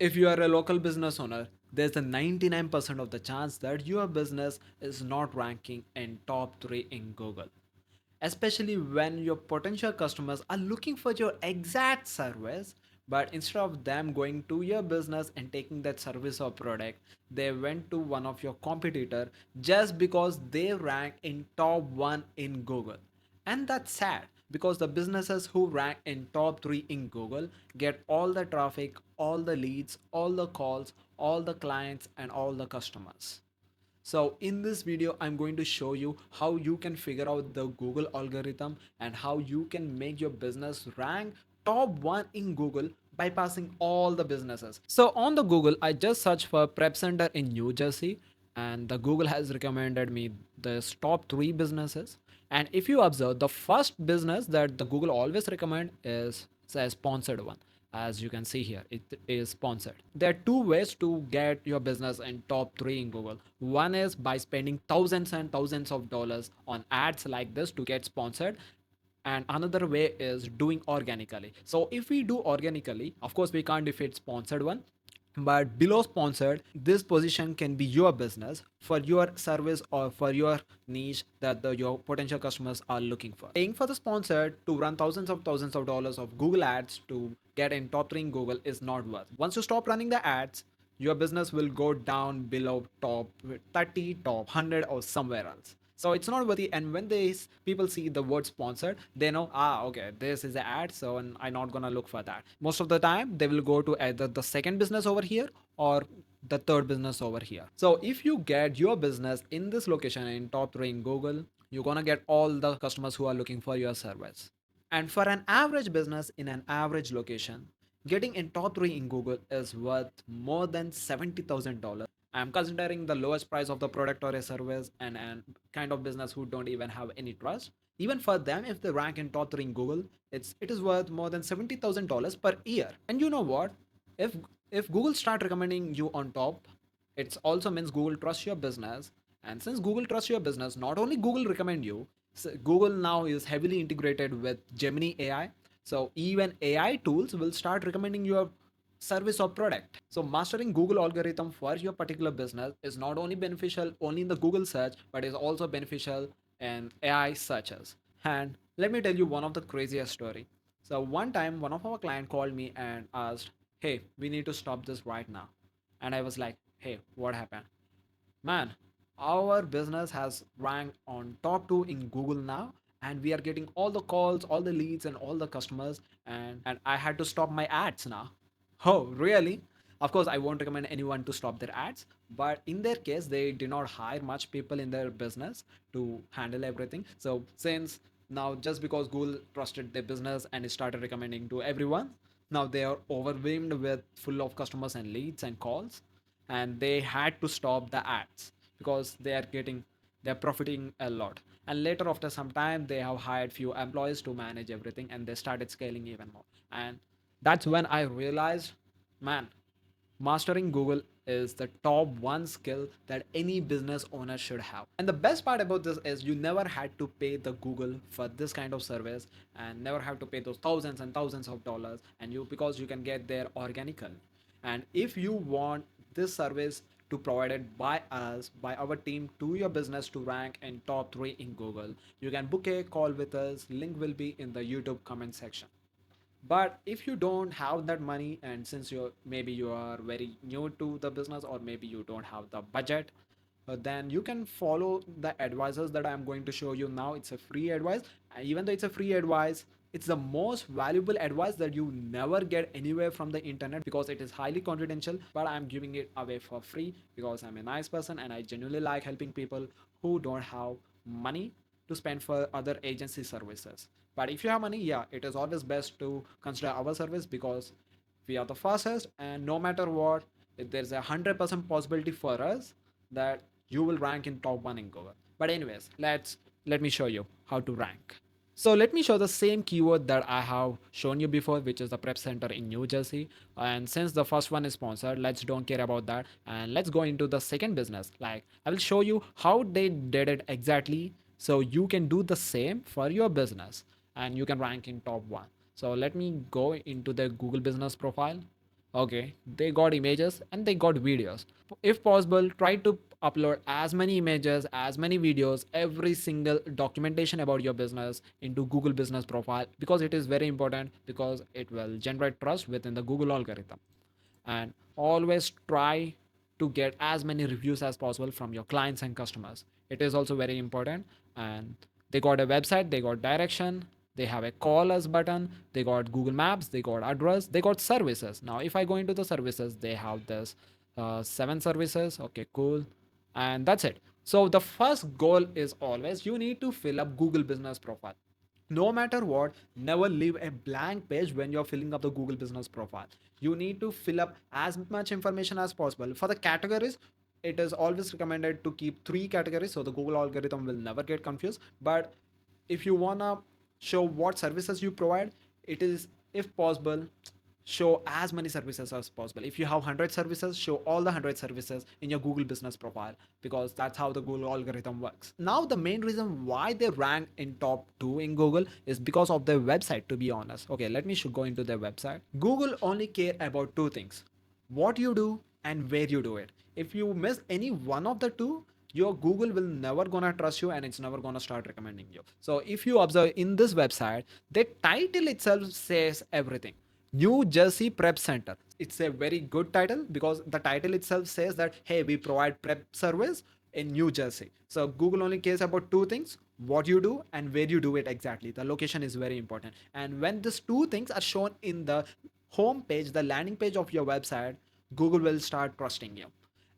If you are a local business owner, there's a 99% of the chance that your business is not ranking in top 3 in Google. Especially when your potential customers are looking for your exact service, but instead of them going to your business and taking that service or product, they went to one of your competitor just because they rank in top 1 in Google. And that's sad because the businesses who rank in top 3 in Google get all the traffic, all the leads, all the calls, all the clients, and all the customers. So in this video, I'm going to show you how you can figure out the Google algorithm and how you can make your business rank top 1 in Google, bypassing all the businesses. So on the Google, I just searched for prep center in New Jersey, and the Google has recommended me this top 3 businesses. And if you observe, the first business that the Google always recommend is a sponsored one. As you can see here, it is sponsored. There are two ways to get your business in top 3 in Google. One is by spending thousands and thousands of dollars on ads like this to get sponsored, and another way is doing organically. So if we do organically, of course we can't defeat sponsored one, but below sponsored, this position can be your business for your service or for your niche that your potential customers are looking for. Paying for the sponsored to run thousands of dollars of Google ads to get in top 3 in Google is not worth. Once you stop running the ads, your business will go down below top 30, top 100, or somewhere else. So it's not worthy. And when these people see the word sponsored, they know, okay, this is an ad, so I'm not gonna look for that. Most of the time, they will go to either the second business over here or the third business over here. So if you get your business in this location in top 3 in Google, you're gonna get all the customers who are looking for your service. And for an average business in an average location, getting in top 3 in Google is worth more than $70,000. I'm considering the lowest price of the product or a service and kind of business who don't even have any trust. Even for them, if they rank in top 3 in Google, it is worth more than $70,000 per year. And you know what? If if Google start recommending you on top, it also means Google trusts your business. And since Google trusts your business, not only Google recommend you, so Google now is heavily integrated with Gemini AI. So even AI tools will start recommending your service or product. So mastering Google algorithm for your particular business is not only beneficial only in the Google search, but is also beneficial in AI searches. And let me tell you one of the craziest story. So one time one of our client called me and asked, "Hey, we need to stop this right now." And I was like, "Hey, what happened?" Man, our business has ranked on top 2 in Google now, and we are getting all the calls, all the leads, and all the customers, and I had to stop my ads now. Oh, really? Of course, I won't recommend anyone to stop their ads, but in their case, they did not hire much people in their business to handle everything. So, since now just because Google trusted their business and it started recommending to everyone, now they are overwhelmed with full of customers and leads and calls, and they had to stop the ads because they're profiting a lot. And later, after some time, they have hired few employees to manage everything, and they started scaling even more. And that's when I realized, man, mastering Google is the top 1 skill that any business owner should have. And the best part about this is you never had to pay the Google for this kind of service, and never have to pay those thousands and thousands of dollars, and you because you can get there organically. And if you want this service to provided by us, by our team, to your business to rank in top 3 in Google, you can book a call with us. Link will be in the YouTube comment section. But if you don't have that money, and since you are very new to the business, or maybe you don't have the budget, then you can follow the advices that I'm going to show you now. It's a free advice. Even though it's a free advice, it's the most valuable advice that you never get anywhere from the internet because it is highly confidential, but I'm giving it away for free because I'm a nice person and I genuinely like helping people who don't have money to spend for other agency services. But if you have money, yeah, it is always best to consider our service because we are the fastest, and no matter what, if there's 100% possibility for us that you will rank in top 1 in Google. But anyways, let me show you how to rank. So let me show the same keyword that I have shown you before, which is the prep center in New Jersey. And since the first one is sponsored, let's don't care about that. And let's go into the second business. Like I will show you how they did it exactly. So you can do the same for your business and you can rank in top 1. So let me go into the Google business profile. Okay, they got images and they got videos. If possible, try to upload as many images, as many videos, every single documentation about your business into Google Business Profile, because it is very important, because it will generate trust within the Google algorithm. And always try to get as many reviews as possible from your clients and customers. It is also very important. And they got a website, they got direction, they have a call us button, they got Google Maps, they got address, they got services. Now if I go into the services, they have this 7 services. Okay, cool. And that's it. So the first goal is always you need to fill up Google Business Profile. No matter what, never leave a blank page when you're filling up the Google Business Profile. You need to fill up as much information as possible. For the categories, it is always recommended to keep 3 categories so the Google algorithm will never get confused. But if you wanna show what services you provide, it is, if possible, show as many services as possible. If you have 100 services, show all the 100 services in your Google Business Profile, because that's how the Google algorithm works. Now the main reason why they rank in top 2 in Google is because of their website, to be honest. Okay, let me go into their website. Google only care about 2 things: what you do and where you do it. If you miss any one of the two, your Google will never gonna trust you and it's never gonna start recommending you. So if you observe in this website, the title itself says everything: New Jersey Prep Center. It's a very good title, because the title itself says that, hey, we provide prep service in New Jersey. So Google only cares about 2 things: what you do and where you do it exactly. The location is very important. And when these 2 things are shown in the home page, the landing page of your website, Google will start trusting you.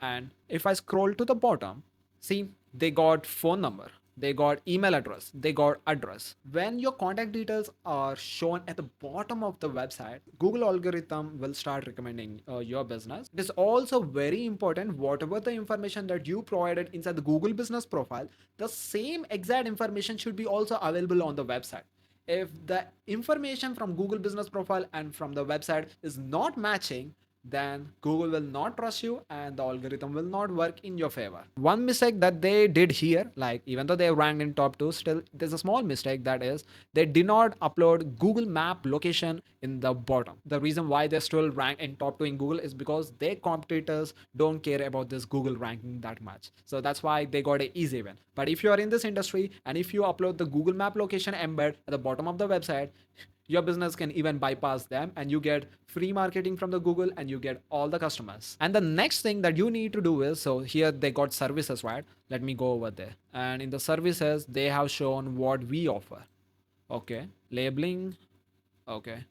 And if I scroll to the bottom, see, they got phone number, they got email address, they got address. When your contact details are shown at the bottom of the website, Google algorithm will start recommending your business. It is also very important, whatever the information that you provided inside the Google Business Profile, the same exact information should be also available on the website. If the information from Google Business Profile and from the website is not matching, then Google will not trust you and the algorithm will not work in your favor. One mistake that they did here, like even though they ranked in top 2, still there's a small mistake, that is they did not upload Google Map location in the bottom. The reason why they still rank in top 2 in Google is because their competitors don't care about this Google ranking that much. So that's why they got an easy win. But if you are in this industry and if you upload the Google Map location embed at the bottom of the website, your business can even bypass them and you get free marketing from the Google and you get all the customers. And the next thing that you need to do is, so here they got services, right? Let me go over there. And in the services, they have shown what we offer. Okay, labeling. Okay,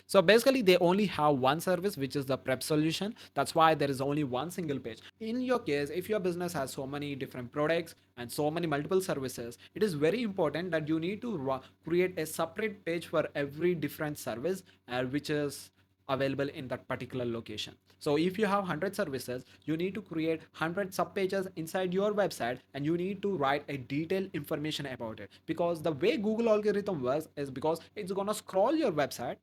so basically, they only have one service, which is the prep solution. That's why there is only one single page. In your case, if your business has so many different products and so many multiple services, it is very important that you need to create a separate page for every different service, which is available in that particular location. So if you have 100 services, you need to create 100 sub pages inside your website and you need to write a detailed information about it, because the way Google algorithm works is because it's going to scroll your website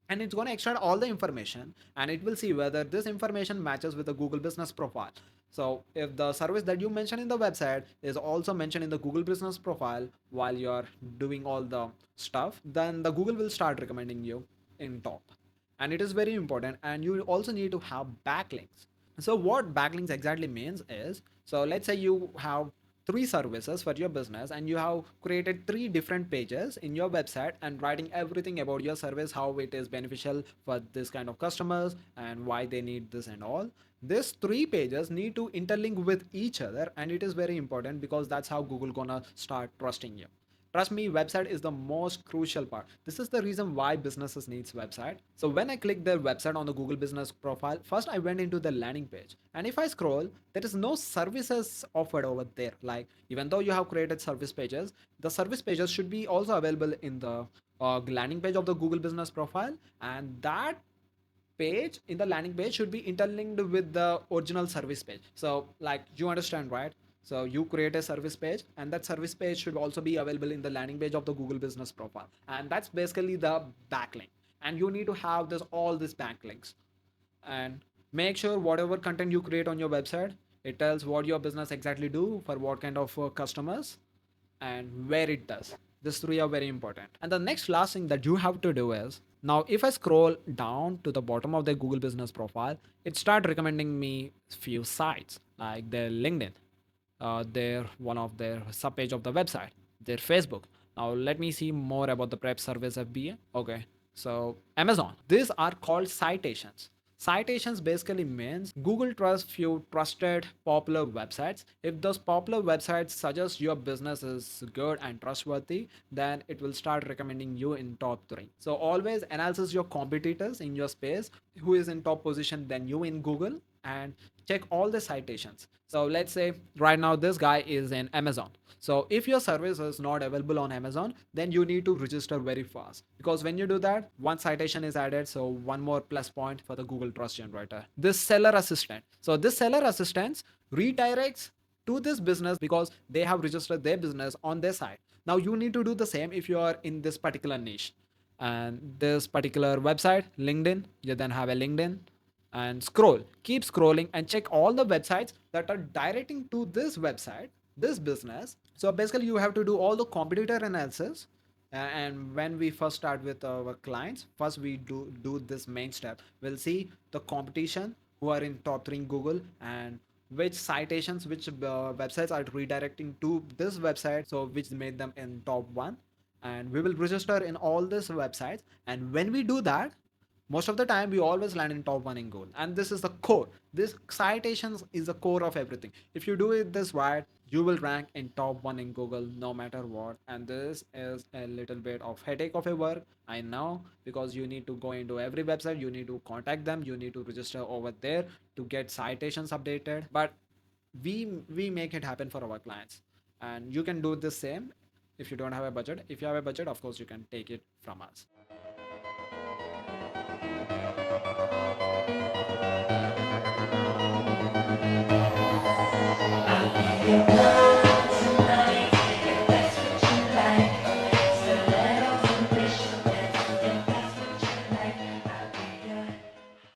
and it's going to extract all the information and it will see whether this information matches with the Google Business Profile. So if the service that you mention in the website is also mentioned in the Google Business Profile while you're doing all the stuff, then the Google will start recommending you in top. And it is very important. And you also need to have backlinks. So what backlinks exactly means is, so let's say you have 3 services for your business and you have created 3 different pages in your website and writing everything about your service, how it is beneficial for this kind of customers and why they need this and all. These 3 pages need to interlink with each other, and it is very important because that's how Google gonna start trusting you. Trust me, website is the most crucial part. This is the reason why businesses needs website. So when I click their website on the Google Business Profile, first I went into the landing page. And if I scroll, there is no services offered over there. Like even though you have created service pages, the service pages should be also available in the landing page of the Google Business Profile. And that page in the landing page should be interlinked with the original service page. So like you understand, right? So you create a service page and that service page should also be available in the landing page of the Google Business Profile. And that's basically the backlink. And you need to have this all these backlinks. And make sure whatever content you create on your website, it tells what your business exactly do for what kind of customers and where it does. These 3 are very important. And the next last thing that you have to do is, Now, if I scroll down to the bottom of their Google business profile, it start recommending me few sites like their LinkedIn, their one of their subpage of the website, their Facebook. Now let me see more about the prep service FBA. Okay, so Amazon. These are called citations. Citations basically means Google trusts few trusted popular websites. If those popular websites suggest your business is good and trustworthy, then it will start recommending you in top 3. So always analyze your competitors in your space, who is in top position than you in Google, and check all the citations. So let's say right now this guy is in Amazon. So if your service is not available on Amazon, then you need to register very fast, because when you do that, one citation is added. So one more plus point for the Google Trust Generator. This seller assistant. So this seller assistant redirects to this business because they have registered their business on their site. Now you need to do the same if you are in this particular niche and this particular website, LinkedIn. You then have a LinkedIn and keep scrolling and check all the websites that are directing to this website, this business. So basically you have to do all the competitor analysis. And when we first start with our clients, first we do this main step. We'll see the competition who are in top 3 in Google, and which citations, which websites are redirecting to this website, so which made them in top 1. And we will register in all these websites, and when we do that, most of the time we always land in top 1 in Google. And this is the core. This citations is the core of everything. If you do it this right, you will rank in top 1 in Google no matter what. And this is a little bit of headache of a work, I know, because you need to go into every website, you need to contact them, you need to register over there to get citations updated. But we make it happen for our clients, and you can do the same. If you don't have a budget, if you have a budget, of course you can take it from us.